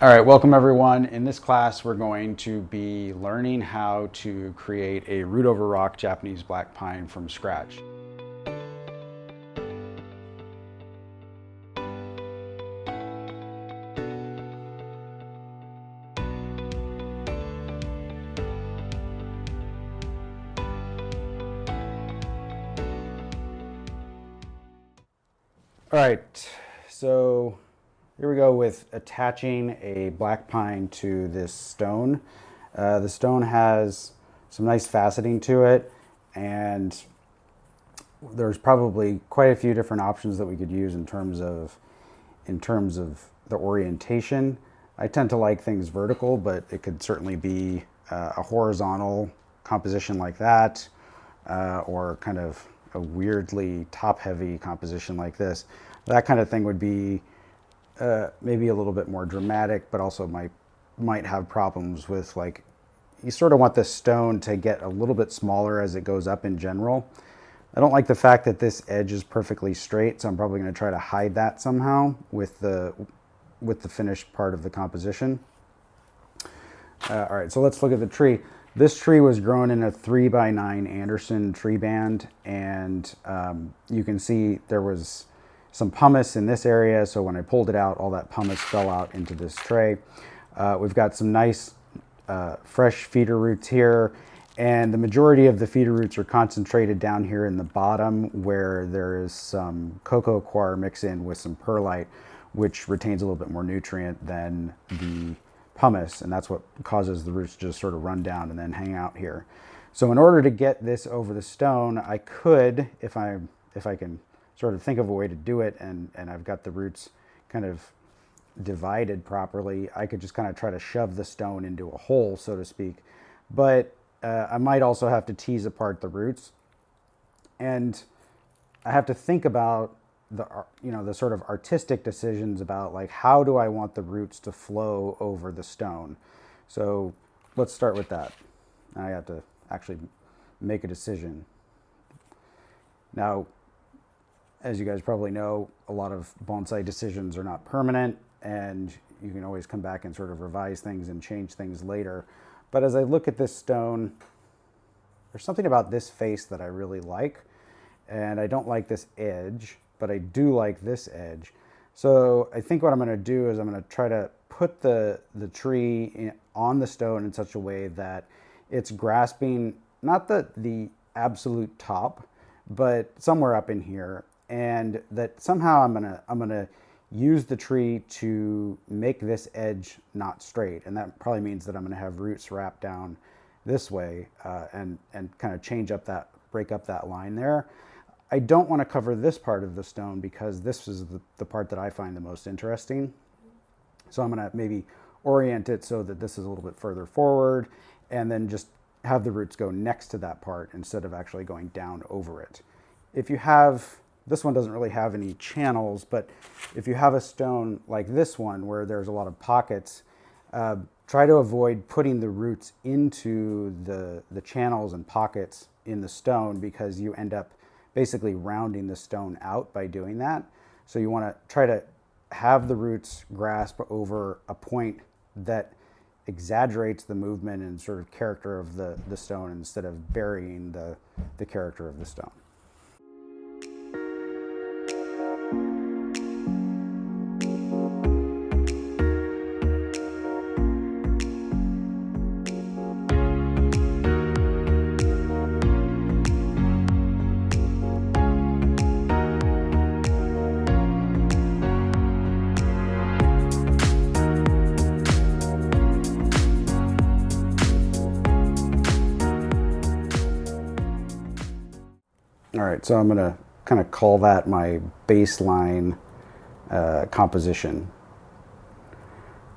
All right, welcome everyone. In this class, we're going to be learning how to create a root over rock Japanese black pine from scratch. All right, so here we go with attaching a black pine to this stone. The stone has some nice faceting to it, and there's probably quite a few different options that we could use in terms of the orientation. I tend to like things vertical, but it could certainly be a horizontal composition like that, or kind of a weirdly top-heavy composition like this. That kind of thing would be maybe a little bit more dramatic, but also might have problems with, like, you sort of want the stone to get a little bit smaller as it goes up in general. I don't like the fact that this edge is perfectly straight, so I'm probably going to try to hide that somehow with the finished part of the composition. All right, so let's look at the tree. This tree was grown in a 3x9 Anderson tree band, and you can see there was some pumice in this area, so when I pulled it out, all that pumice fell out into this tray. We've got some nice fresh feeder roots here, and the majority of the feeder roots are concentrated down here in the bottom, where there is some cocoa coir mixed in with some perlite, which retains a little bit more nutrient than the pumice, and that's what causes the roots to just sort of run down and then hang out here. So in order to get this over the stone, I could, if I can sort of think of a way to do it, and I've got the roots kind of divided properly, I could just kind of try to shove the stone into a hole, so to speak. But I might also have to tease apart the roots, and I have to think about the sort of artistic decisions about, like, how do I want the roots to flow over the stone. So let's start with that. I have to actually make a decision. Now, as you guys probably know, a lot of bonsai decisions are not permanent, and you can always come back and sort of revise things and change things later. But as I look at this stone, there's something about this face that I really like, and I don't like this edge, but I do like this edge. So I think what I'm going to do is I'm going to try to put the tree on the stone in such a way that it's grasping not the absolute top, but somewhere up in here, and that somehow I'm gonna use the tree to make this edge not straight, and that probably means that I'm going to have roots wrap down this way, and kind of break up that line there. I don't want to cover this part of the stone because this is the part that I find the most interesting. So I'm going to maybe orient it so that this is a little bit further forward, and then just have the roots go next to that part instead of actually going down over it. If you have, this one doesn't really have any channels, but if you have a stone like this one where there's a lot of pockets, try to avoid putting the roots into the channels and pockets in the stone, because you end up basically rounding the stone out by doing that. So you want to try to have the roots grasp over a point that exaggerates the movement and sort of character of the stone, instead of burying the character of the stone. All right, so I'm going to kind of call that my baseline composition.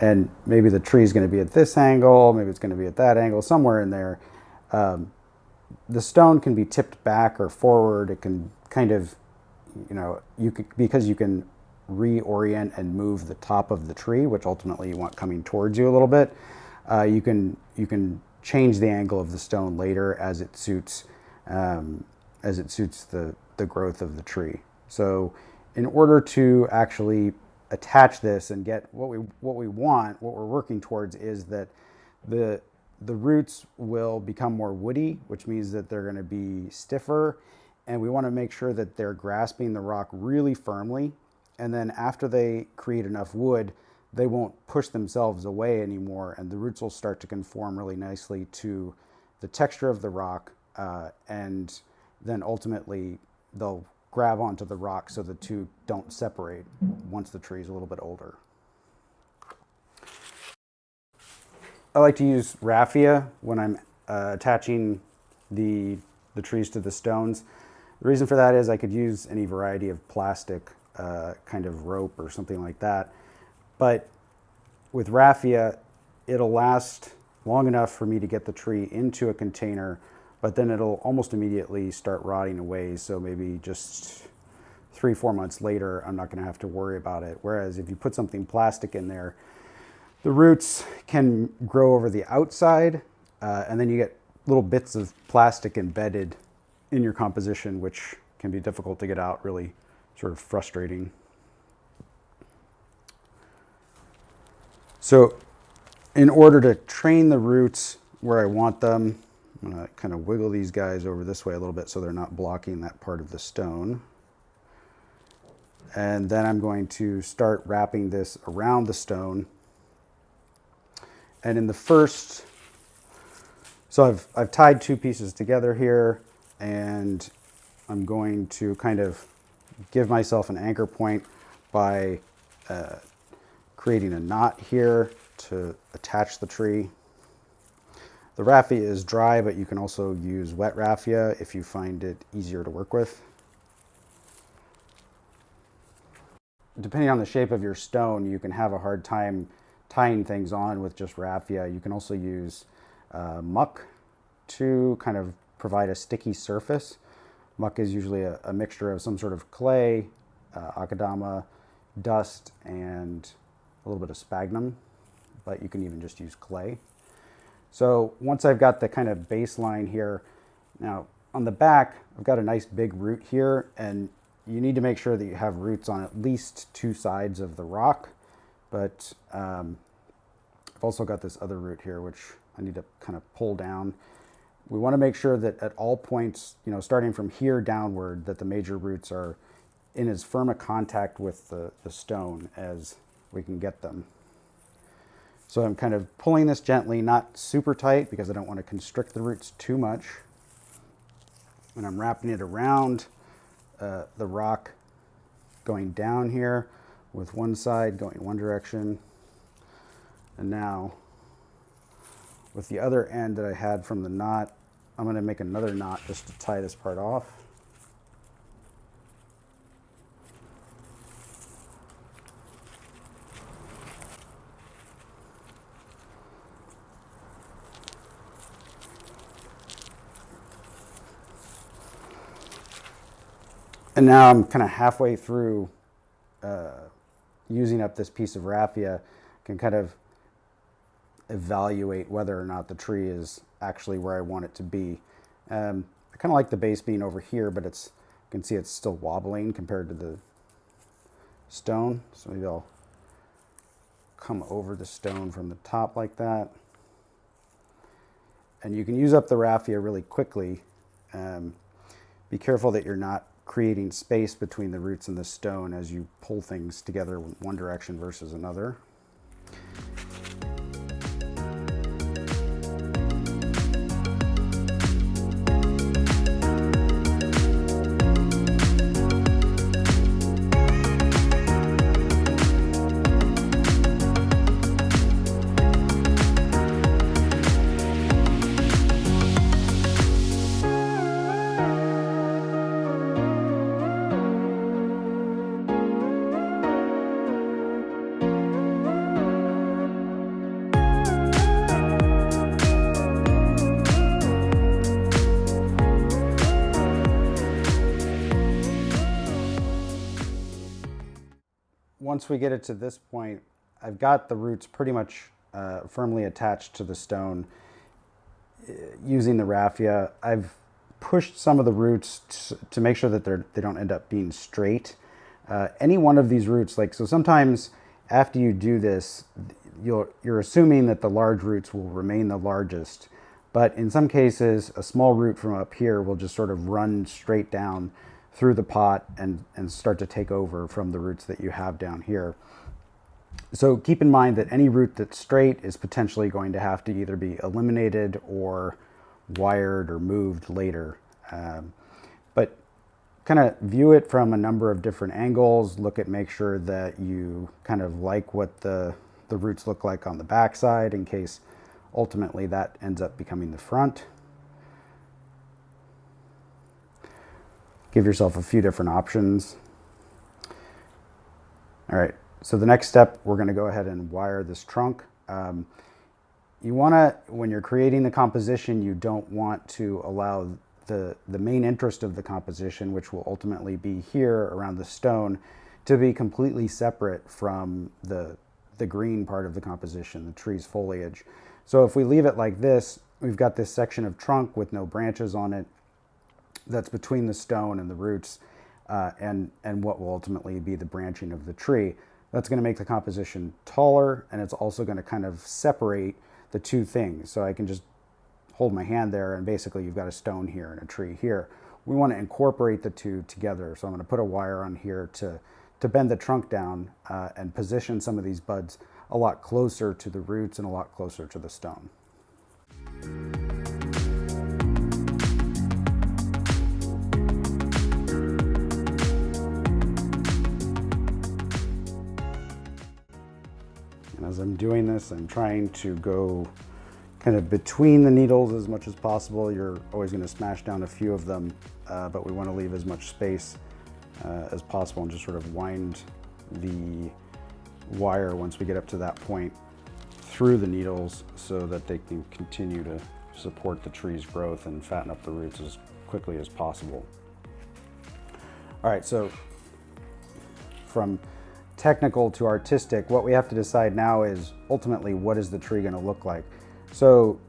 And maybe the tree is going to be at this angle, maybe it's going to be at that angle, somewhere in there. The stone can be tipped back or forward. It can kind of, because you can reorient and move the top of the tree, which ultimately you want coming towards you a little bit. You can change the angle of the stone later as it suits the growth of the tree. So in order to actually attach this and get what we want, what we're working towards, is that the roots will become more woody, which means that they're going to be stiffer, and we want to make sure that they're grasping the rock really firmly. And then after they create enough wood, they won't push themselves away anymore, and the roots will start to conform really nicely to the texture of the rock, and then ultimately they'll grab onto the rock so the two don't separate once the tree is a little bit older. I like to use raffia when I'm attaching the trees to the stones. The reason for that is I could use any variety of plastic kind of rope or something like that. But with raffia, it'll last long enough for me to get the tree into a container, but then it'll almost immediately start rotting away. So maybe just 3-4 months later, I'm not going to have to worry about it. Whereas if you put something plastic in there, the roots can grow over the outside, and then you get little bits of plastic embedded in your composition, which can be difficult to get out, really sort of frustrating. So in order to train the roots where I want them, I'm going to kind of wiggle these guys over this way a little bit so they're not blocking that part of the stone. And then I'm going to start wrapping this around the stone. And in the first, so I've tied 2 pieces together here, and I'm going to kind of give myself an anchor point by creating a knot here to attach the tree. The raffia is dry, but you can also use wet raffia if you find it easier to work with. Depending on the shape of your stone, you can have a hard time tying things on with just raffia. You can also use muck to kind of provide a sticky surface. Muck is usually a mixture of some sort of clay, akadama, dust, and a little bit of sphagnum, but you can even just use clay. So once I've got the kind of baseline here, now on the back, I've got a nice big root here, and you need to make sure that you have roots on at least 2 sides of the rock. But I've also got this other root here, which I need to kind of pull down. We want to make sure that at all points, starting from here downward, that the major roots are in as firm a contact with the stone as we can get them. So I'm kind of pulling this gently, not super tight because I don't want to constrict the roots too much. And I'm wrapping it around the rock, going down here with one side going one direction. And now with the other end that I had from the knot, I'm going to make another knot just to tie this part off. And now I'm kind of halfway through using up this piece of raffia. Can kind of evaluate whether or not the tree is actually where I want it to be. I kind of like the base being over here, but you can see it's still wobbling compared to the stone. So maybe I'll come over the stone from the top like that. And you can use up the raffia really quickly. Be careful that you're not creating space between the roots and the stone as you pull things together one direction versus another. Once we get it to this point, I've got the roots pretty much firmly attached to the stone using the raffia. I've pushed some of the roots to make sure that they don't end up being straight. Any one of these roots, like, so sometimes after you do this, you're assuming that the large roots will remain the largest. But in some cases, a small root from up here will just sort of run straight down through the pot and start to take over from the roots that you have down here. So keep in mind that any root that's straight is potentially going to have to either be eliminated or wired or moved later. But kind of view it from a number of different angles. Make sure that you kind of like what the roots look like on the back side, in case ultimately that ends up becoming the front. Give yourself a few different options. All right, so the next step, we're going to go ahead and wire this trunk. You want to, when you're creating the composition, you don't want to allow the main interest of the composition, which will ultimately be here around the stone, to be completely separate from the green part of the composition, the tree's foliage. So if we leave it like this, we've got this section of trunk with no branches on it that's between the stone and the roots, and what will ultimately be the branching of the tree. That's going to make the composition taller, and it's also going to kind of separate the two things. So I can just hold my hand there, and basically you've got a stone here and a tree here. We want to incorporate the two together. So I'm going to put a wire on here to bend the trunk down and position some of these buds a lot closer to the roots and a lot closer to the stone. And as I'm doing this, I'm trying to go kind of between the needles as much as possible. You're always going to smash down a few of them, but we want to leave as much space as possible and just sort of wind the wire once we get up to that point through the needles so that they can continue to support the tree's growth and fatten up the roots as quickly as possible. All right, so from technical to artistic, what we have to decide now is ultimately what is the tree going to look like. So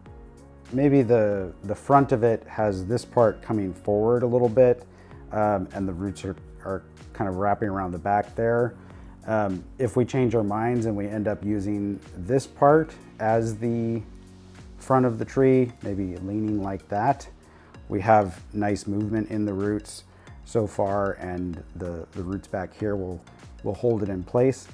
maybe the front of it has this part coming forward a little bit, and the roots are kind of wrapping around the back there. If we change our minds and we end up using this part as the front of the tree, maybe leaning like that, we have nice movement in the roots so far, and the roots back here will hold it in place.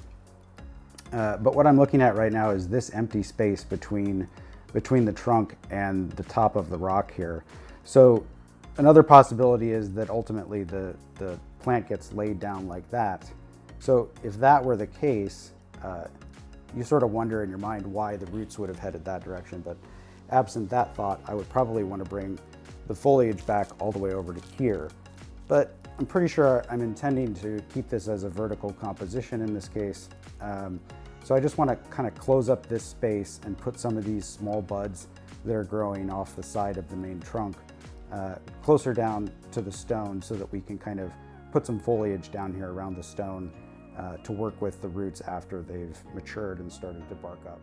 But what I'm looking at right now is this empty space between the trunk and the top of the rock here. So another possibility is that ultimately the plant gets laid down like that. So if that were the case, you sort of wonder in your mind why the roots would have headed that direction. But absent that thought, I would probably want to bring the foliage back all the way over to here. But I'm pretty sure I'm intending to keep this as a vertical composition in this case. So I just want to kind of close up this space and put some of these small buds that are growing off the side of the main trunk closer down to the stone so that we can kind of put some foliage down here around the stone to work with the roots after they've matured and started to bark up.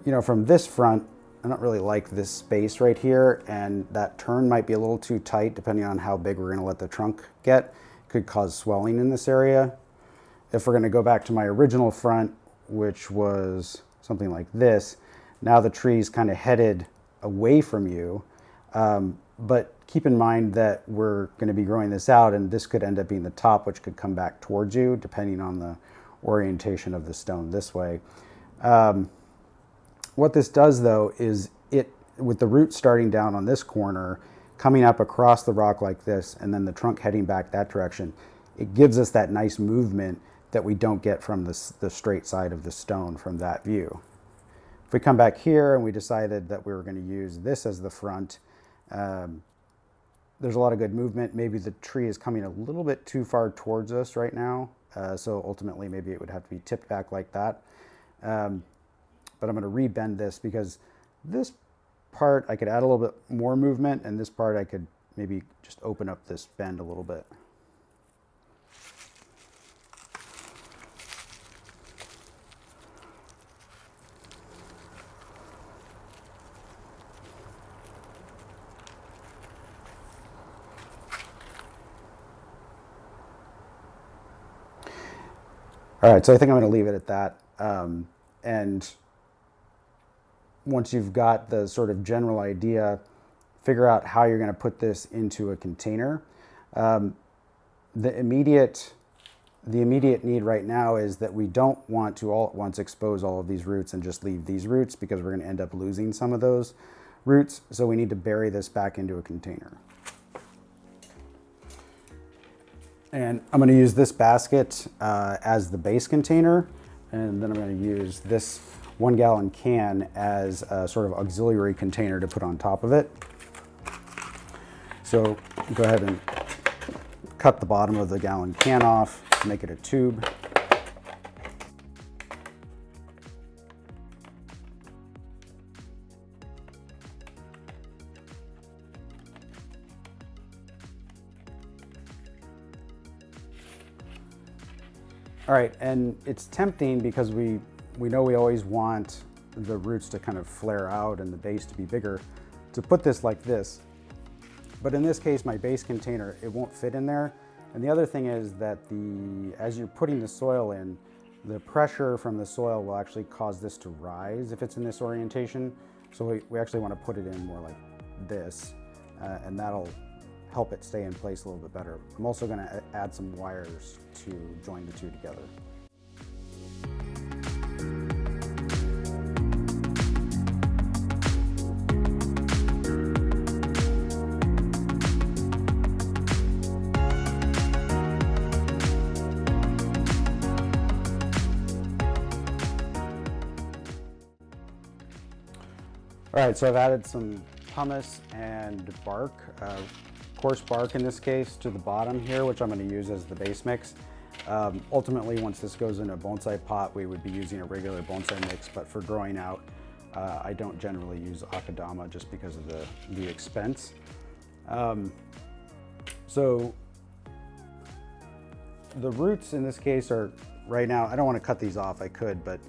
You know, from this front, I don't really like this space right here, and that turn might be a little too tight depending on how big we're going to let the trunk get. It could cause swelling in this area. If we're going to go back to my original front, which was something like this, now the tree's kind of headed away from you, but keep in mind that we're going to be growing this out, and this could end up being the top, which could come back towards you depending on the orientation of the stone this way. What this does though is with the roots starting down on this corner, coming up across the rock like this, and then the trunk heading back that direction, it gives us that nice movement that we don't get from the straight side of the stone from that view. If we come back here and we decided that we were going to use this as the front, there's a lot of good movement. Maybe the tree is coming a little bit too far towards us right now, so ultimately maybe it would have to be tipped back like that. But I'm going to rebend this because this part I could add a little bit more movement, and this part I could maybe just open up this bend a little bit. All right, so I think I'm going to leave it at that. And once you've got the sort of general idea, figure out how you're going to put this into a container. The immediate need right now is that we don't want to all at once expose all of these roots and just leave these roots, because we're going to end up losing some of those roots. So we need to bury this back into a container. And I'm going to use this basket as the base container, and then I'm going to use this 1 gallon can as a sort of auxiliary container to put on top of it. So go ahead and cut the bottom of the gallon can off, make it a tube. All right, and it's tempting because we know we always want the roots to kind of flare out and the base to be bigger, to put this like this. But in this case, my base container, it won't fit in there. And the other thing is that as you're putting the soil in, the pressure from the soil will actually cause this to rise if it's in this orientation. So we actually want to put it in more like this, and that'll help it stay in place a little bit better. I'm also going to add some wires to join the two together. All right, so I've added some pumice and bark, coarse bark in this case, to the bottom here, which I'm going to use as the base mix. Ultimately, once this goes in a bonsai pot, we would be using a regular bonsai mix, but for growing out, I don't generally use akadama just because of the expense. So the roots in this case are, right now, I don't want to cut these off, I could, but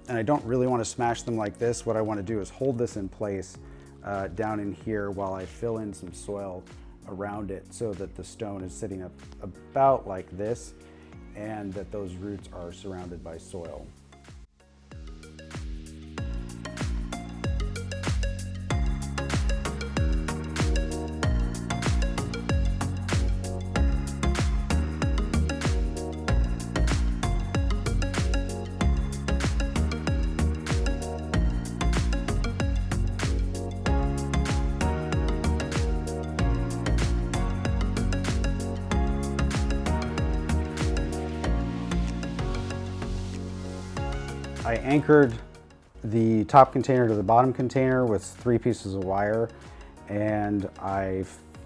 and I don't really want to smash them like this. What I want to do is hold this in place down in here while I fill in some soil around it, so that the stone is sitting up about like this, and that those roots are surrounded by soil. I anchored the top container to the bottom container with 3 pieces of wire, and I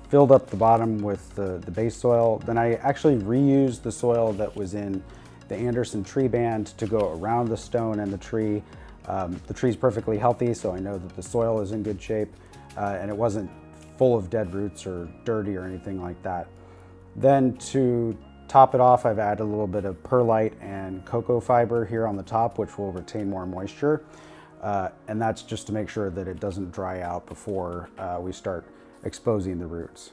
filled up the bottom with the base soil. Then I actually reused the soil that was in the Anderson tree band to go around the stone and the tree. The tree's perfectly healthy, so I know that the soil is in good shape, and it wasn't full of dead roots or dirty or anything like that. Then to top it off, I've added a little bit of perlite and cocoa fiber here on the top, which will retain more moisture. And that's just to make sure that it doesn't dry out before we start exposing the roots.